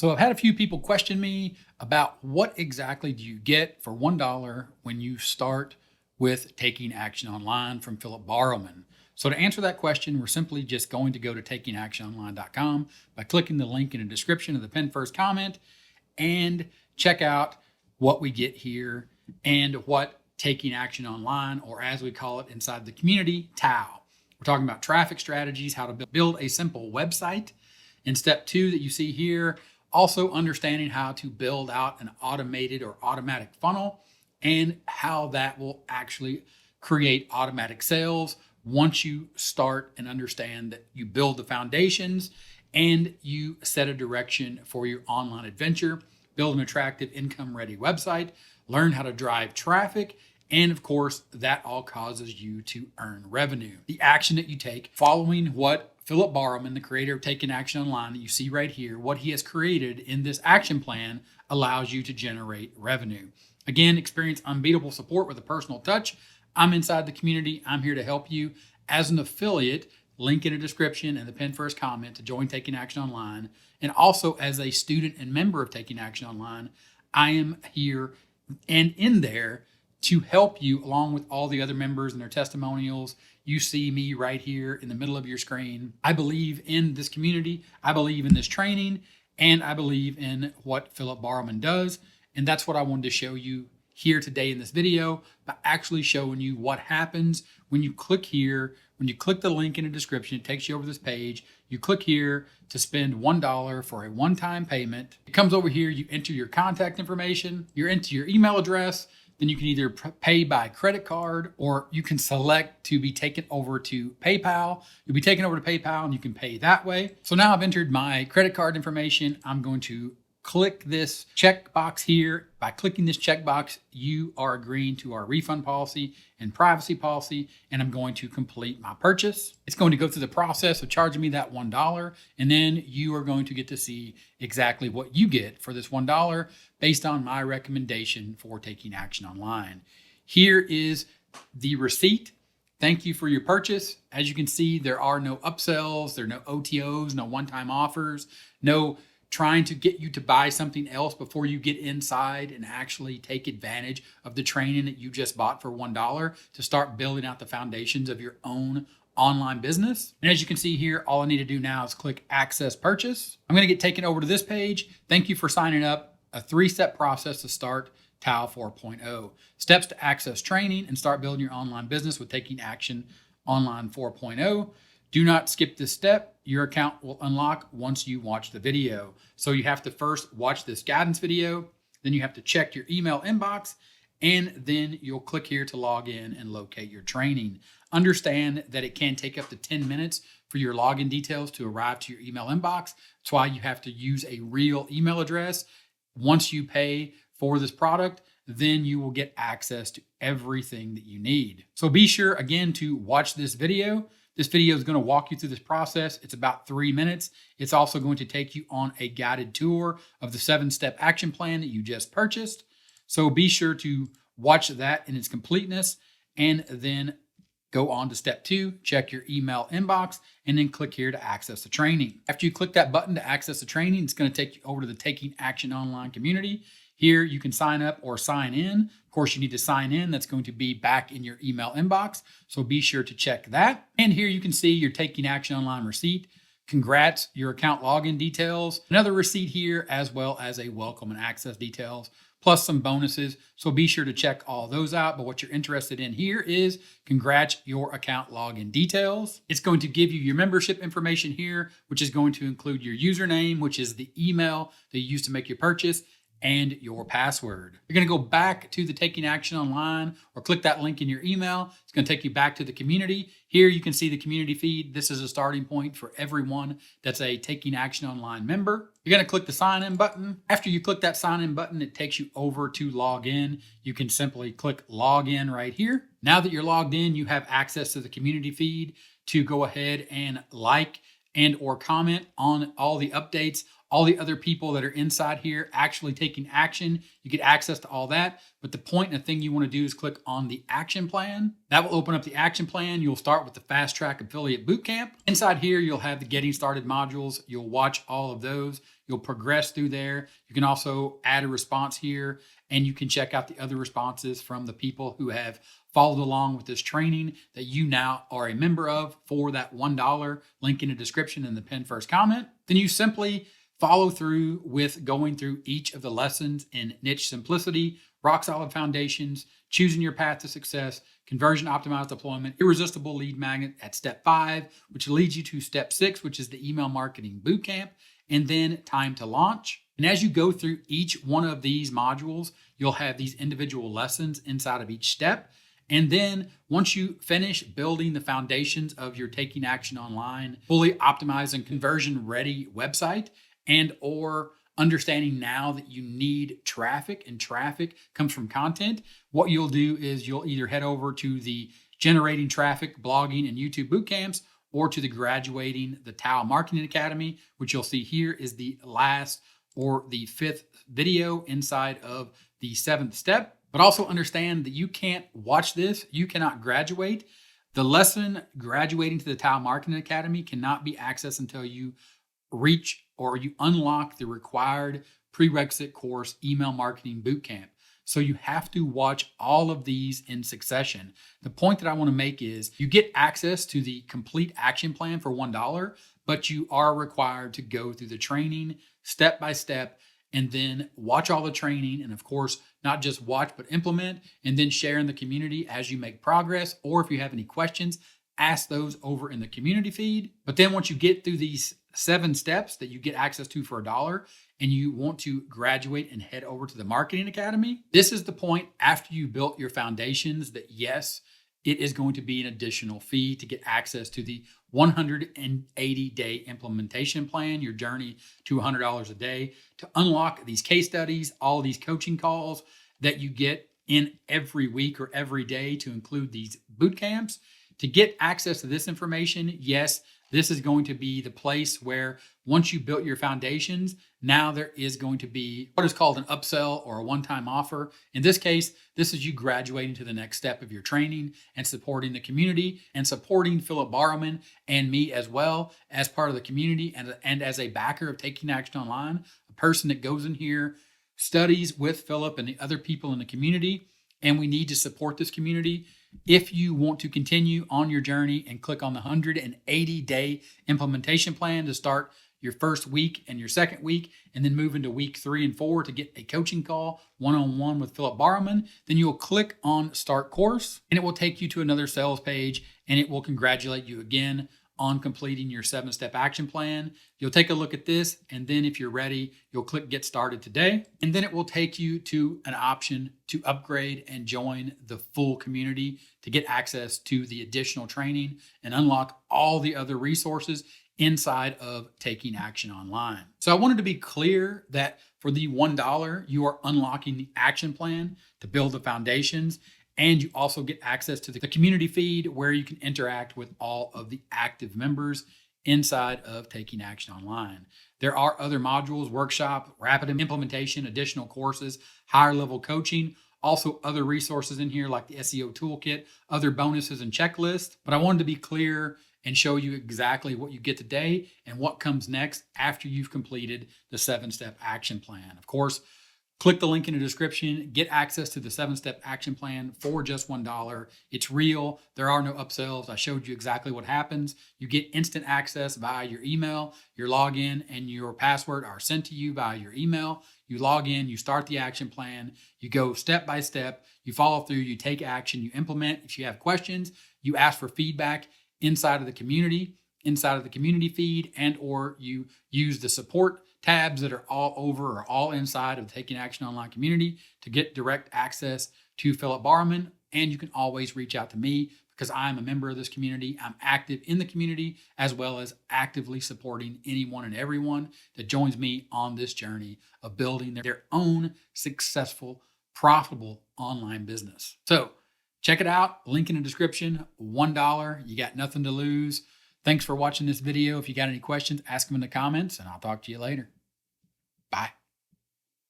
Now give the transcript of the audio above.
So I've had a few people question me about what exactly do you get for $1 when you start with Taking Action Online from Philip Barrowman. So to answer that question, we're simply just going to go to takingactiononline.com by clicking the link in the description of the pinned first comment and check out what we get here and what Taking Action Online, or as we call it inside the community, TAO. We're talking about traffic strategies, how to build a simple website. In step 2 that you see here, also understanding how to build out an automated or automatic funnel and how that will actually create automatic sales once you start and understand that you build the foundations and you set a direction for your online adventure, build an attractive income ready website, learn how to drive traffic, and of course, that all causes you to earn revenue. The action that you take following what Philip Barrowman, the creator of Taking Action Online that you see right here, what he has created in this action plan allows you to generate revenue. Again, experience unbeatable support with a personal touch. I'm inside the community. I'm here to help you as an affiliate. Link in the description and the pinned first comment to join Taking Action Online. And also as a student and member of Taking Action Online, I am here and in there to help you along with all the other members and their testimonials. You see me right here in the middle of your screen. I believe in this community. I believe in this training, and I believe in what Philip Barrowman does. And that's what I wanted to show you here today in this video, by actually showing you what happens when you click here. When you click the link in the description, it takes you over this page. You click here to spend $1 for a one-time payment. It comes over here, you enter your contact information, you enter your email address, then you can either pay by credit card or you can select to be taken over to PayPal. You'll be taken over to PayPal and you can pay that way. So now I've entered my credit card information. I'm going to click this checkbox here. By clicking this checkbox, you are agreeing to our refund policy and privacy policy, and I'm going to complete my purchase. It's going to go through the process of charging me that $1, and then you are going to get to see exactly what you get for this $1 based on my recommendation for Taking Action Online. Here is the receipt. Thank you for your purchase. As you can see, there are no upsells, there are no OTOs, no one-time offers, no trying to get you to buy something else before you get inside and actually take advantage of the training that you just bought for $1 to start building out the foundations of your own online business. And as you can see here, all I need to do now is click Access Purchase. I'm going to get taken over to this page. Thank you for signing up. A 3-step process to start TAO 4.0. Steps to access training and start building your online business with Taking Action Online 4.0. Do not skip this step. Your account will unlock once you watch the video. So you have to first watch this guidance video, then you have to check your email inbox, and then you'll click here to log in and locate your training. Understand that it can take up to 10 minutes for your login details to arrive to your email inbox. That's why you have to use a real email address. Once you pay for this product, then you will get access to everything that you need. So be sure again to watch this video. This video is going to walk you through this process. It's about 3 minutes. It's also going to take you on a guided tour of the 7-step action plan that you just purchased. So be sure to watch that in its completeness and then go on to step 2, check your email inbox, and then click here to access the training. After you click that button to access the training, it's going to take you over to the Taking Action Online community. Here you can sign up or sign in. Of course, you need to sign in. That's going to be back in your email inbox. So be sure to check that. And here you can see your Taking Action Online receipt. Congrats, your account login details. Another receipt here, as well as a welcome and access details, plus some bonuses. So be sure to check all those out. But what you're interested in here is congrats, your account login details. It's going to give you your membership information here, which is going to include your username, which is the email that you use to make your purchase, and your password. You're going to go back to the Taking Action Online or click that link in your email. It's going to take you back to the community. Here you can see the community feed. This is a starting point for everyone that's a Taking Action Online member. You're going to click the sign in button. After you click that sign in button, it takes you over to log in. You can simply click log in right here. Now that you're logged in, you have access to the community feed to go ahead and like and or comment on all the updates, all the other people that are inside here actually taking action. You get access to all that. But the point and the thing you want to do is click on the action plan. That will open up the action plan. You'll start with the Fast Track Affiliate Bootcamp. Inside here, you'll have the Getting Started modules. You'll watch all of those. You'll progress through there. You can also add a response here, and you can check out the other responses from the people who have followed along with this training that you now are a member of for that $1. Link in the description in the pinned first comment. Then you simply follow through with going through each of the lessons in niche simplicity, rock solid foundations, choosing your path to success, conversion optimized deployment, irresistible lead magnet at step 5, which leads you to step 6, which is the email marketing bootcamp, and then time to launch. And as you go through each one of these modules, you'll have these individual lessons inside of each step. And then once you finish building the foundations of your Taking Action Online, fully optimized and conversion ready website, and or understanding now that you need traffic, and traffic comes from content, what you'll do is you'll either head over to the Generating Traffic, Blogging, and YouTube Bootcamps, or to the Graduating the Tao Marketing Academy, which you'll see here is the last or the 5th video inside of the 7th step. But also understand that you can't watch this, you cannot graduate. The lesson Graduating to the Tao Marketing Academy cannot be accessed until you reach or you unlock the required prerequisite course, Email Marketing Bootcamp. So you have to watch all of these in succession. The point that I want to make is you get access to the complete action plan for $1, but you are required to go through the training step by step and then watch all the training. And of course, not just watch, but implement and then share in the community as you make progress. Or if you have any questions, ask those over in the community feed. But then once you get through these 7 steps that you get access to for $1 and you want to graduate and head over to the Marketing Academy, this is the point after you built your foundations that yes, it is going to be an additional fee to get access to the 180-day implementation plan, your journey to $100 a day, to unlock these case studies, all these coaching calls that you get in every week or every day to include these boot camps. To get access to this information, yes, this is going to be the place where once you built your foundations, now there is going to be what is called an upsell or a one-time offer. In this case, this is you graduating to the next step of your training and supporting the community and supporting Philip Barrowman and me as well as part of the community and as a backer of Taking Action Online, a person that goes in here, studies with Philip and the other people in the community, and we need to support this community. If you want to continue on your journey and click on the 180-day implementation plan to start your first week and your second week, and then move into week 3 and 4 to get a coaching call one-on-one with Philip Barrowman, then you'll click on Start Course, and it will take you to another sales page, and it will congratulate you again on completing your 7-step action plan. You'll take a look at this, and then if you're ready, you'll click Get Started Today, and then it will take you to an option to upgrade and join the full community to get access to the additional training and unlock all the other resources inside of Taking Action Online. So I wanted to be clear that for the $1, you are unlocking the action plan to build the foundations. And you also get access to the community feed where you can interact with all of the active members inside of Taking Action Online. There are other modules, workshop, rapid implementation, additional courses, higher level coaching, also other resources in here like the SEO toolkit, other bonuses and checklists. But I wanted to be clear and show you exactly what you get today and what comes next after you've completed the 7-step action plan. Of course, click the link in the description, get access to the 7-step action plan for just $1. It's real. There are no upsells. I showed you exactly what happens. You get instant access via your email. Your login and your password are sent to you via your email. You log in, you start the action plan, you go step by step, you follow through, you take action, you implement. If you have questions, you ask for feedback inside of the community feed, and or you use the support tabs that are all over or all inside of the Taking Action Online community to get direct access to Philip Barrowman. And you can always reach out to me because I'm a member of this community. I'm active in the community as well as actively supporting anyone and everyone that joins me on this journey of building their own successful, profitable online business. So check it out. Link in the description. $1. You got nothing to lose. Thanks for watching this video. If you got any questions, ask them in the comments, and I'll talk to you later. Bye.